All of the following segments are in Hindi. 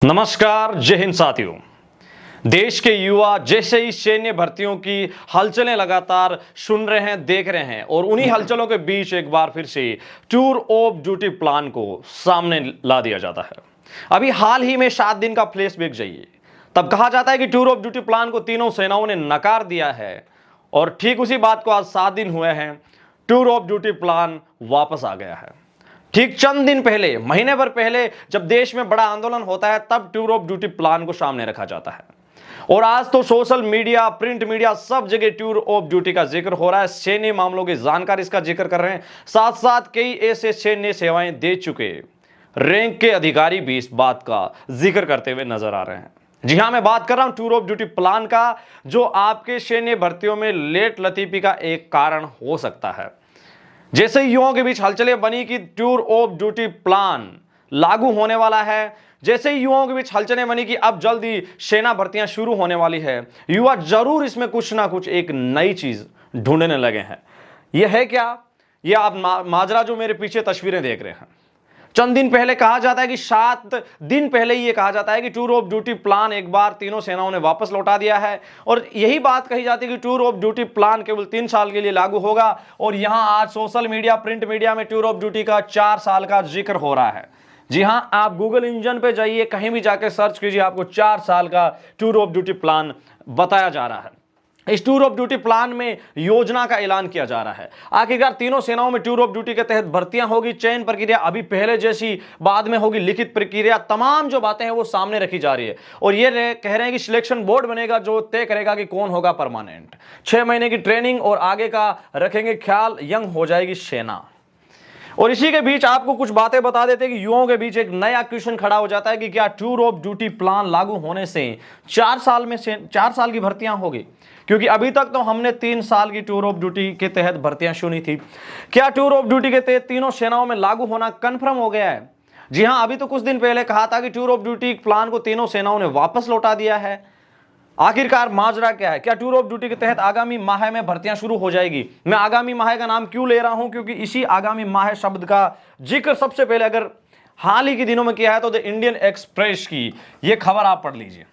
नमस्कार, जय हिंद साथियों। देश के युवा जैसे ही सैन्य भर्तियों की हलचलें लगातार सुन रहे हैं, देख रहे हैं और उन्हीं हलचलों के बीच एक बार फिर से टूर ऑफ ड्यूटी प्लान को सामने ला दिया जाता है। अभी हाल ही में 7 दिन का फ्लैशबैक जाइए, तब कहा जाता है कि टूर ऑफ ड्यूटी प्लान को तीनों सेनाओं ने नकार दिया है और ठीक उसी बात को आज 7 दिन हुए हैं, टूर ऑफ ड्यूटी प्लान वापस आ गया है। ठीक चंद दिन पहले, महीने भर पहले जब देश में बड़ा आंदोलन होता है, तब टूर ऑफ ड्यूटी प्लान को सामने रखा जाता है और आज तो सोशल मीडिया, प्रिंट मीडिया, सब जगह टूर ऑफ ड्यूटी का जिक्र हो रहा है। सैन्य मामलों की जानकारी इसका जिक्र कर रहे हैं, साथ साथ कई ऐसे सैन्य सेवाएं दे चुके रैंक के अधिकारी भी इस बात का जिक्र करते हुए नजर आ रहे हैं। जी हां, मैं बात कर रहा हूं टूर ऑफ ड्यूटी प्लान का, जो आपके सैन्य भर्तियों में लेट लतीफी का एक कारण हो सकता है। जैसे ही युवाओं के बीच हलचलें बनी कि टूर ऑफ ड्यूटी प्लान लागू होने वाला है, जैसे ही युवाओं के बीच हलचलें बनी कि अब जल्दी सेना भर्तियां शुरू होने वाली है, युवा जरूर इसमें कुछ ना कुछ एक नई चीज ढूंढने लगे हैं। यह है क्या? यह आप माजरा जो मेरे पीछे तस्वीरें देख रहे हैं, चंद दिन पहले कहा जाता है कि 7 दिन पहले ही यह कहा जाता है कि टूर ऑफ ड्यूटी प्लान एक बार तीनों सेनाओं ने वापस लौटा दिया है और यही बात कही जाती है कि टूर ऑफ ड्यूटी प्लान केवल 3 साल के लिए लागू होगा। और यहां आज सोशल मीडिया, प्रिंट मीडिया में टूर ऑफ ड्यूटी का 4 साल का जिक्र हो रहा है। जी हां, आप गूगल इंजन पे जाइए, कहीं भी जाके सर्च कीजिए, आपको 4 साल का टूर ऑफ ड्यूटी प्लान बताया जा रहा है। इस टूर ऑफ ड्यूटी प्लान में योजना का ऐलान किया जा रहा है। आखिरकार तीनों सेनाओं में टूर ऑफ ड्यूटी के तहत भर्तियां होगी, चयन प्रक्रिया अभी पहले जैसी, बाद में होगी लिखित प्रक्रिया, तमाम जो बातें हैं वो सामने रखी जा रही है। और ये कह रहे हैं कि सिलेक्शन बोर्ड बनेगा जो तय करेगा कि कौन होगा परमानेंट। 6 महीने की ट्रेनिंग और आगे का रखेंगे ख्याल, यंग हो जाएगी सेना। और इसी के बीच आपको कुछ बातें बता देते हैं कि युवाओं के बीच एक नया क्वेश्चन खड़ा हो जाता है कि क्या टूर ऑफ ड्यूटी प्लान लागू होने से 4 साल की भर्तियां होगी? क्योंकि अभी तक तो हमने 3 साल की टूर ऑफ ड्यूटी के तहत भर्तियां सुनी थी। क्या टूर ऑफ ड्यूटी के तहत तीनों सेनाओं में लागू होना कंफर्म हो गया है? जी हां, अभी तो कुछ दिन पहले कहा था कि टूर ऑफ ड्यूटी प्लान को तीनों सेनाओं ने वापस लौटा दिया है। आखिरकार माजरा क्या है? क्या टूर ऑफ ड्यूटी के तहत आगामी माह में भर्तियां शुरू हो जाएगी? मैं आगामी माह का नाम क्यों ले रहा हूं? क्योंकि इसी आगामी माह शब्द का जिक्र सबसे पहले अगर हाल ही के दिनों में किया है तो द इंडियन एक्सप्रेस की यह खबर आप पढ़ लीजिए।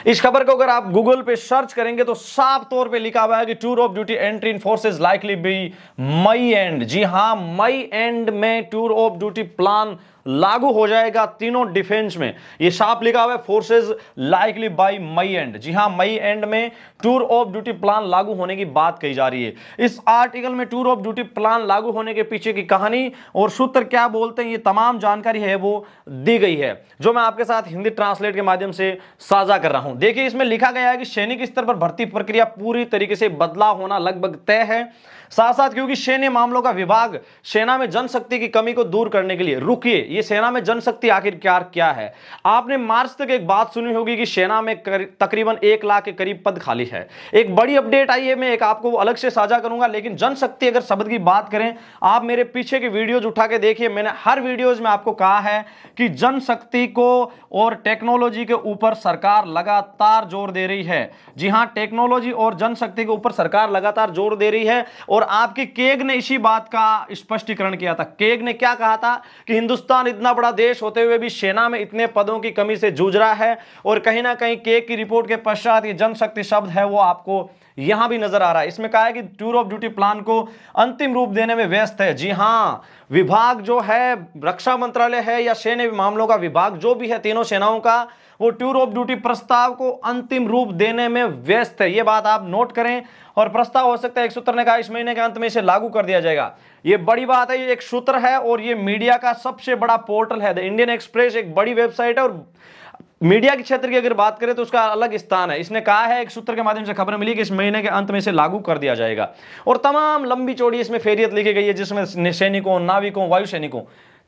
इस खबर को अगर आप गूगल पे सर्च करेंगे तो साफ तौर पे लिखा हुआ है कि tour of duty entry in forces likely be May end. जी हां, मई एंड में टूर ऑफ ड्यूटी प्लान लागू हो जाएगा तीनों डिफेंस में। ये साफ लिखा हुआ है, forces likely by May end. जी हां, मई एंड में टूर ऑफ ड्यूटी प्लान लागू होने की बात कही जा रही है। इस आर्टिकल में टूर ऑफ ड्यूटी प्लान लागू होने के पीछे की कहानी और सूत्र क्या बोलते हैं, ये तमाम जानकारी है वो दी गई है, जो मैं आपके साथ हिंदी ट्रांसलेट के माध्यम से साझा कर रहा हूं। देखिए, इसमें लिखा गया है कि सैनिक स्तर पर भर्ती प्रक्रिया पूरी तरीके से बदलाव होना लगभग तय है। साथ साथ क्योंकि सैन्य मामलों का विभाग सेना में जनशक्ति की कमी को दूर करने के लिए, रुकिए, ये सेना में जनशक्ति आखिरकार क्या है? आपने मार्च तक एक बात सुनी होगी कि सेना में तकरीबन 1 लाख के करीब पद खाली है। एक बड़ी अपडेट आई है, मैं एक आपको अलग से साझा करूंगा। लेकिन जनशक्ति अगर शब्द की बात करें, आप मेरे पीछे के वीडियोज उठा के देखिए, मैंने हर वीडियोज में आपको कहा है कि जनशक्ति को और टेक्नोलॉजी के ऊपर सरकार लगातार जोर दे रही है। जी हां, टेक्नोलॉजी और जनशक्ति के ऊपर सरकार लगातार जोर दे रही है। और आपकी केग ने इसी बात का स्पष्टीकरण किया था। केग ने क्या कहा था कि हिंदुस्तान इतना बड़ा देश होते हुए भी सेना में इतने पदों की कमी से जूझ रहा है। और कहीं ना कहीं केग की रिपोर्ट के पश्चात ये जनशक्ति शब्द है वो आपको यहां भी नजर आ रहा है। इसमें कहा है कि टूर ऑफ ड्यूटी प्लान को अंतिम रूप देने में व्यस्त है। जी हां, विभाग जो है, रक्षा मंत्रालय है या सैन्य मामलों का विभाग जो भी है तीनों सेनाओं का, वो टूर ऑफ ड्यूटी प्रस्ताव को अंतिम रूप देने में व्यस्त है। ये बात आप नोट करें। और प्रस्ताव हो सकता है, एक सूत्र ने कहा, इस महीने के अंत में इसे लागू कर दिया जाएगा। ये बड़ी बात है, ये एक सूत्र है और ये मीडिया का सबसे बड़ा पोर्टल है। द इंडियन एक्सप्रेस एक बड़ी वेबसाइट है और मीडिया के क्षेत्र की अगर बात करें तो उसका अलग स्थान है। इसने कहा है, एक सूत्र के माध्यम से खबर मिली कि इस महीने के अंत में इसे लागू कर दिया जाएगा। और तमाम लंबी चौड़ी इसमें फेरियत लिखी गई है, जिसमें सैनिकों, नाविकों, वायु सैनिकों,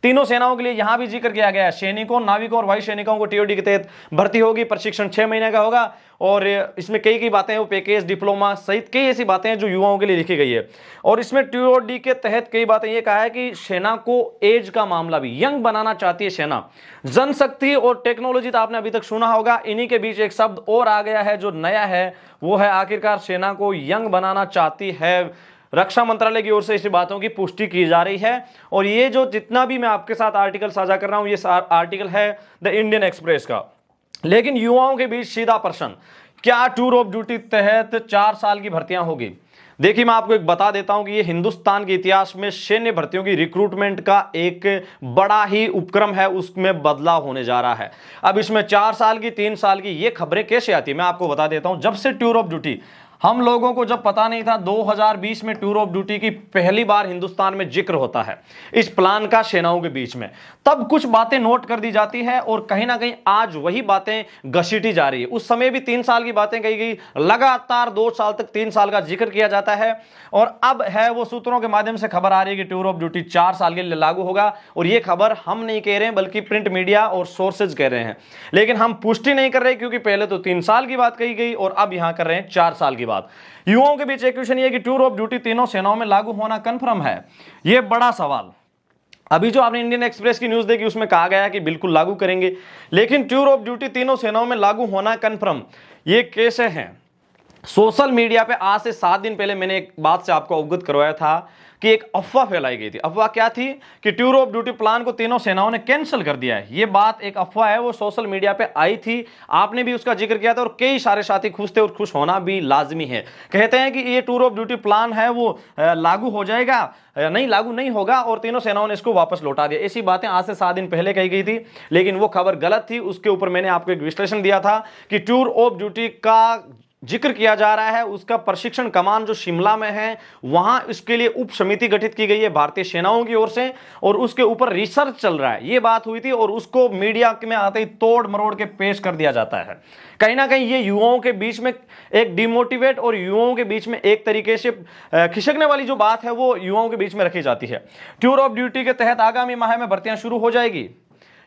तीनों सेनाओं के लिए यहां भी जिक्र किया गया है। सैनिकों, नाविकों और वायु सैनिकों को टीओडी के तहत भर्ती होगी, प्रशिक्षण 6 महीने का होगा। और इसमें कई बातें, वो पैकेज, डिप्लोमा सहित कई ऐसी बातें हैं जो युवाओं के लिए लिखी गई है। और इसमें टीओडी के तहत कई बातें ये कहा है कि सेना को एज का मामला भी, यंग बनाना चाहती है सेना। जनशक्ति और टेक्नोलॉजी तो आपने अभी तक सुना होगा, इन्हीं के बीच एक शब्द और आ गया है जो नया है, वो है आखिरकार सेना को यंग बनाना चाहती है रक्षा मंत्रालय की ओर से इस बातों की पुष्टि की जा रही है। और ये जो जितना भी मैं आपके साथ आर्टिकल साझा कर रहा हूं, ये आर्टिकल है द इंडियन एक्सप्रेस का। लेकिन युवाओं के बीच सीधा प्रश्न, क्या टूर ऑफ ड्यूटी तहत 4 साल की भर्तियां होगी? देखिए, मैं आपको एक बता देता हूं कि ये हिंदुस्तान के इतिहास में सैन्य भर्तियों की रिक्रूटमेंट का एक बड़ा ही उपक्रम है, उसमें बदलाव होने जा रहा है। अब इसमें 4 साल की, 3 साल की ये खबरें कैसे आती है, मैं आपको बता देता हूं। जब से टूर ऑफ ड्यूटी, हम लोगों को जब पता नहीं था, 2020 में टूर ऑफ ड्यूटी की पहली बार हिंदुस्तान में जिक्र होता है इस प्लान का सेनाओं के बीच में, तब कुछ बातें नोट कर दी जाती है और कहीं ना कहीं आज वही बातें घसीटी जा रही है। उस समय भी 3 साल की बातें कही गई, लगातार 2 साल तक 3 साल का जिक्र किया जाता है। और अब है वो सूत्रों के माध्यम से खबर आ रही है कि टूर ऑफ ड्यूटी 4 साल के लिए लागू होगा। और ये खबर हम नहीं कह रहे हैं, बल्कि प्रिंट मीडिया और सोर्सेज कह रहे हैं। लेकिन हम पुष्टि नहीं कर रहे, क्योंकि पहले तो 3 साल की बात कही गई और अब यहां कर रहे हैं 4 साल की बात। युवाओं के बीच एक क्वेश्चन ये कि टूर ऑफ ड्यूटी तीनों सेनाओं में लागू होना कंफर्म है? ये बड़ा सवाल। अभी जो आपने इंडियन एक्सप्रेस की न्यूज देखी, उसमें कहा गया कि बिल्कुल लागू करेंगे, लेकिन टूर ऑफ ड्यूटी तीनों सेनाओं में लागू होना कंफर्म, ये कैसे है? सोशल मीडिया पे आज से 7 दिन पहले मैंने एक बात से आपको अवगत करवाया था कि एक अफवाह फैलाई गई थी। अफवाह क्या थी? कि टूर ऑफ ड्यूटी प्लान को तीनों सेनाओं ने कैंसिल कर दिया है। ये बात एक अफवाह है, वो सोशल मीडिया पे आई थी, आपने भी उसका जिक्र किया था और कई सारे साथी खुश थे और खुश होना भी लाजमी है। कहते हैं कि ये टूर ऑफ ड्यूटी प्लान है वो लागू हो जाएगा, नहीं लागू नहीं होगा, और तीनों सेनाओं ने इसको वापस लौटा दिया। ऐसी बातें आज से 7 दिन पहले कही गई थी, लेकिन वो खबर गलत थी। उसके ऊपर मैंने आपको एक विश्लेषण दिया था कि टूर ऑफ ड्यूटी का जिक्र किया जा रहा है, उसका प्रशिक्षण कमान जो शिमला में है, वहां इसके लिए उप समिति गठित की गई है भारतीय सेनाओं की ओर से, और उसके ऊपर रिसर्च चल रहा है। ये बात हुई थी और उसको मीडिया में आते ही तोड़ मरोड़ के पेश कर दिया जाता है। कहीं ना कहीं ये युवाओं के बीच में एक डिमोटिवेट और युवाओं के बीच में एक तरीके से खिसकने वाली जो बात है, वो युवाओं के बीच में रखी जाती है। टूर ऑफ ड्यूटी के तहत आगामी माह में भर्तियां शुरू हो जाएगी,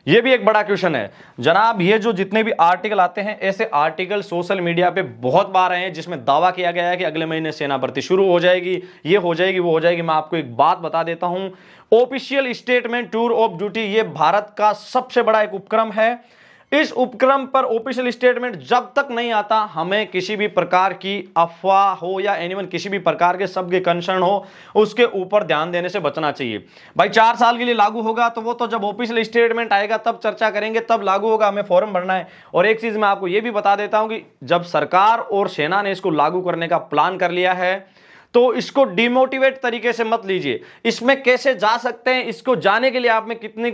ये भी एक बड़ा क्वेश्चन है जनाब। ये जो जितने भी आर्टिकल आते हैं, ऐसे आर्टिकल सोशल मीडिया पे बहुत बार आए हैं जिसमें दावा किया गया है कि अगले महीने सेना भर्ती शुरू हो जाएगी, ये हो जाएगी, वो हो जाएगी। मैं आपको एक बात बता देता हूं, official statement tour of duty ये भारत का सबसे बड़ा एक उपक्रम है। इस उपक्रम पर ऑफिशियल स्टेटमेंट जब तक नहीं आता, हमें किसी भी प्रकार की अफवाह हो या एनीवन किसी भी प्रकार के शब्द के कंसर्न हो, उसके ऊपर ध्यान देने से बचना चाहिए। भाई 4 साल के लिए लागू होगा तो वो तो जब ऑफिशियल स्टेटमेंट आएगा तब चर्चा करेंगे, तब लागू होगा, हमें फॉर्म भरना है। और एक चीज मैं आपको ये भी बता देता हूं कि जब सरकार और सेना ने इसको लागू करने का प्लान कर लिया है, तो इसको डिमोटिवेट तरीके से मत लीजिए। इसमें कैसे जा सकते हैं, इसको जाने के लिए आप में कितनी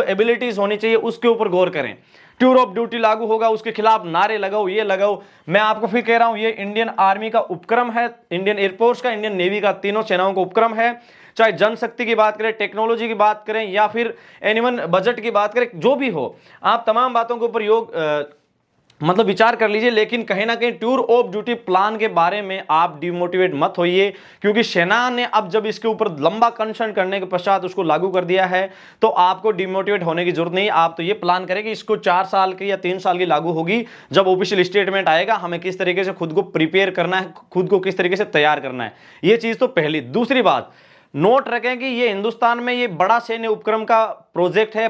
एबिलिटीज होनी चाहिए, उसके ऊपर गौर करें। टूर ऑफ ड्यूटी लागू होगा, उसके खिलाफ नारे लगाओ, ये लगाओ। मैं आपको फिर कह रहा हूं, ये इंडियन आर्मी का उपक्रम है, इंडियन एयरफोर्स का, इंडियन नेवी का, तीनों सेनाओं का उपक्रम है। चाहे जनशक्ति की बात करें, टेक्नोलॉजी की बात करें, या फिर एनीवन बजट की बात करें, जो भी हो, आप तमाम बातों के ऊपर विचार कर लीजिए। लेकिन कहीं ना कहीं टूर ऑफ ड्यूटी प्लान के बारे में आप डिमोटिवेट मत होइए, क्योंकि सेना ने अब जब इसके ऊपर लंबा कंसर्न करने के पश्चात उसको लागू कर दिया है, तो आपको डिमोटिवेट होने की जरूरत नहीं। आप तो ये प्लान करें कि इसको 4 साल की या 3 साल की लागू होगी। जब ऑफिशियल स्टेटमेंट आएगा, हमें किस तरीके से खुद को प्रिपेयर करना है, खुद को किस तरीके से तैयार करना है, ये चीज तो पहली। दूसरी बात, नोट रखें कि ये हिंदुस्तान में ये बड़ा सैन्य उपक्रम का प्रोजेक्ट है,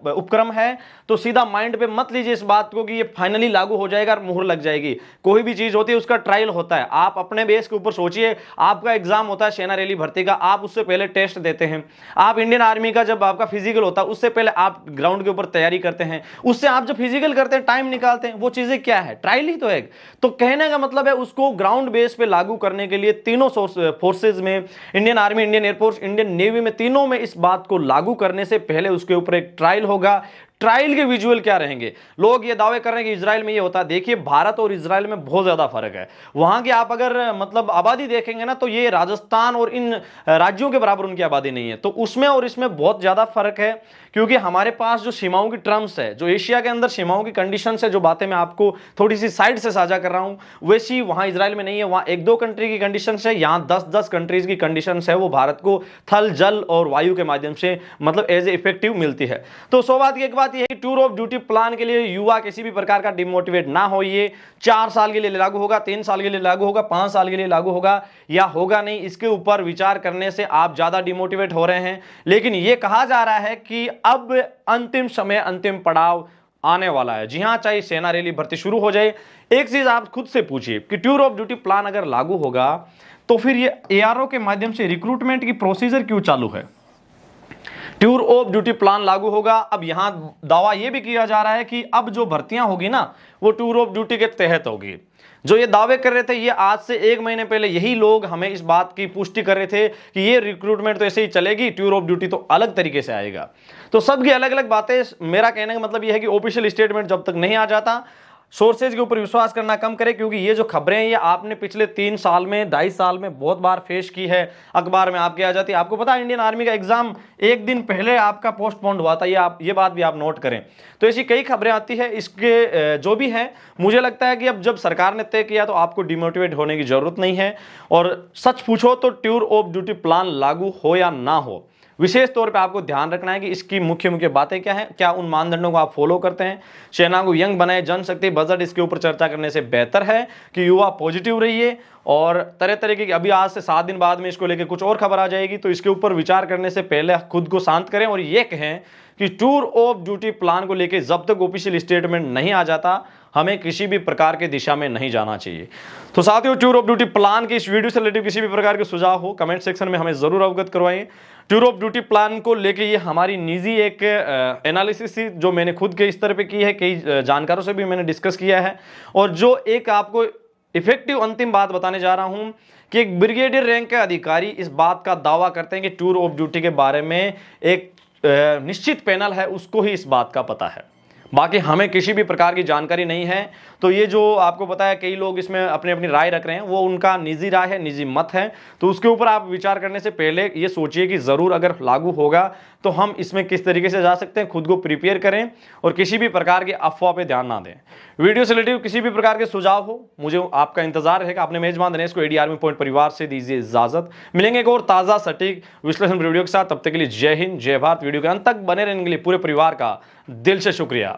उपक्रम है, तो सीधा माइंड पे मत लीजिए इस बात को कि ये फाइनली लागू हो जाएगा और मुहर लग जाएगी। कोई भी चीज होती है उसका ट्रायल होता है। आप अपने बेस के ऊपर सोचिए, आपका एग्जाम होता है सेना रैली भर्ती का, आप उससे पहले टेस्ट देते हैं। आप इंडियन आर्मी का जब आपका फिजिकल होता है, उससे पहले आप ग्राउंड के ऊपर तैयारी करते हैं। उससे आप जब फिजिकल करते हैं, टाइम निकालते हैं, वो चीजें क्या है? ट्रायल ही तो है। तो कहने का मतलब है, उसको ग्राउंड बेस पे लागू करने के लिए तीनों फोर्सेज में, Indian army, Indian air force, Indian navy में, तीनों में इस बात को लागू करने से पहले उसके ऊपर एक ट्रायल होगा। ट्रायल के विजुअल क्या रहेंगे? लोग ये दावे कर रहे हैं कि इजराइल में ये होता है। देखिए, भारत और इजराइल में बहुत ज्यादा फर्क है। वहां की आप अगर आबादी देखेंगे ना, तो ये राजस्थान और इन राज्यों के बराबर उनकी आबादी नहीं है। तो उसमें और इसमें बहुत ज्यादा फर्क है, क्योंकि हमारे पास जो सीमाओं की टर्म्स है, जो एशिया के अंदर सीमाओं की कंडीशन है, जो बातें मैं आपको थोड़ी सी साइड से साझा कर रहा हूं, वैसी वहां इजराइल में नहीं है। वहां 1-2 कंट्री की कंडीशन है, यहां 10-10 कंट्रीज की कंडीशन है। वो भारत को थल, जल और वायु के माध्यम से एज ए इफेक्टिव मिलती है। तो सौभाग्य की एक बात यह है कि टूर ऑफ ड्यूटी प्लान के लिए युवा किसी भी प्रकार का डिमोटिवेट ना होइए। 4 साल के लिए लागू होगा, 3 साल के लिए लागू होगा, 5 साल के लिए लागू होगा या होगा नहीं, इसके ऊपर विचार करने से आप ज्यादा डिमोटिवेट हो रहे हैं। लेकिन यह कहा जा रहा है कि अब अंतिम समय, अंतिम पड़ाव आने वाला है। जी हाँ, चाहे सेना रैली भर्ती शुरू हो जाए, एक चीज आप खुद से पूछिए कि टूर ऑफ ड्यूटी प्लान अगर लागू होगा तो फिर ये एआरओ के माध्यम से रिक्रूटमेंट की प्रोसीजर क्यों चालू है? टूर ऑफ ड्यूटी प्लान लागू होगा, अब यहां दावा यह भी किया जा रहा है कि अब जो भर्तियां होगी ना वो टूर ऑफ ड्यूटी के तहत होगी। जो ये दावे कर रहे थे, ये आज से 1 महीने पहले यही लोग हमें इस बात की पुष्टि कर रहे थे कि ये रिक्रूटमेंट तो ऐसे ही चलेगी, टूर ऑफ ड्यूटी तो अलग तरीके से आएगा। तो सबकी अलग अलग बातें। मेरा कहने का मतलब ये है कि ऑफिशियल स्टेटमेंट जब तक नहीं आ जाता, सोर्सेज के ऊपर विश्वास करना कम करें, क्योंकि ये जो खबरें हैं ये आपने पिछले 3 साल में 2.5 साल में बहुत बार फेस की है। अखबार में आपके आ जाती है। आपको पता है इंडियन आर्मी का एग्जाम 1 दिन पहले आपका पोस्टपोन्ड हुआ था, ये बात भी आप नोट करें। तो ऐसी कई खबरें आती है। इसके जो भी है, मुझे लगता है कि अब जब सरकार ने तय किया तो आपको डिमोटिवेट होने की जरूरत नहीं है। और सच पूछो तो टूर ऑफ ड्यूटी प्लान लागू हो या ना हो, विशेष तौर पे आपको ध्यान रखना है कि इसकी मुख्य मुख्य बातें क्या हैं, क्या उन मानदंडों को आप फॉलो करते हैं। सेना को यंग बनाए, जनशक्ति बजट, इसके ऊपर चर्चा करने से बेहतर है कि युवा पॉजिटिव रहिए। और तरह तरह की अभी आज से 7 दिन बाद में इसको लेकर कुछ और खबर आ जाएगी, तो इसके ऊपर विचार करने से पहले खुद को शांत करें और ये कहें कि टूर ऑफ ड्यूटी प्लान को लेकर जब तक ऑफिशियल स्टेटमेंट नहीं आ जाता, हमें किसी भी प्रकार की दिशा में नहीं जाना चाहिए। तो साथियों, टूर ऑफ ड्यूटी प्लान की इस वीडियो से रिलेटेड किसी भी प्रकार के सुझाव हो, कमेंट सेक्शन में हमें जरूर अवगत करवाइए। टूर ऑफ ड्यूटी प्लान को लेके ये हमारी निजी एक एनालिसिस थी जो मैंने खुद के स्तर पे की है, कई जानकारों से भी मैंने डिस्कस किया है। और जो एक आपको इफेक्टिव अंतिम बात बताने जा रहा हूं कि एक ब्रिगेडियर रैंक के अधिकारी इस बात का दावा करते हैं कि टूर ऑफ ड्यूटी के बारे में एक निश्चित पैनल है, उसको ही इस बात का पता है, बाकी हमें किसी भी प्रकार की जानकारी नहीं है। तो ये जो आपको पता है कई लोग इसमें अपनी अपनी राय रख रहे हैं, वो उनका निजी राय है, निजी मत है। तो उसके ऊपर आप विचार करने से पहले ये सोचिए कि ज़रूर अगर लागू होगा तो हम इसमें किस तरीके से जा सकते हैं, खुद को प्रिपेयर करें और किसी भी प्रकार की अफवाह पे ध्यान ना दें। वीडियो से रिलेटेड किसी भी प्रकार के सुझाव हो, मुझे आपका इंतजार रहेगा। अपने मेजबान दिनेश को एडी आर्मी पॉइंट परिवार से दीजिए इजाजत। मिलेंगे एक और ताज़ा सटीक विश्लेषण वीडियो के साथ, तब तक के लिए जय हिंद, जय भारत। वीडियो के अंत तक बने रहने के लिए पूरे परिवार का दिल से शुक्रिया।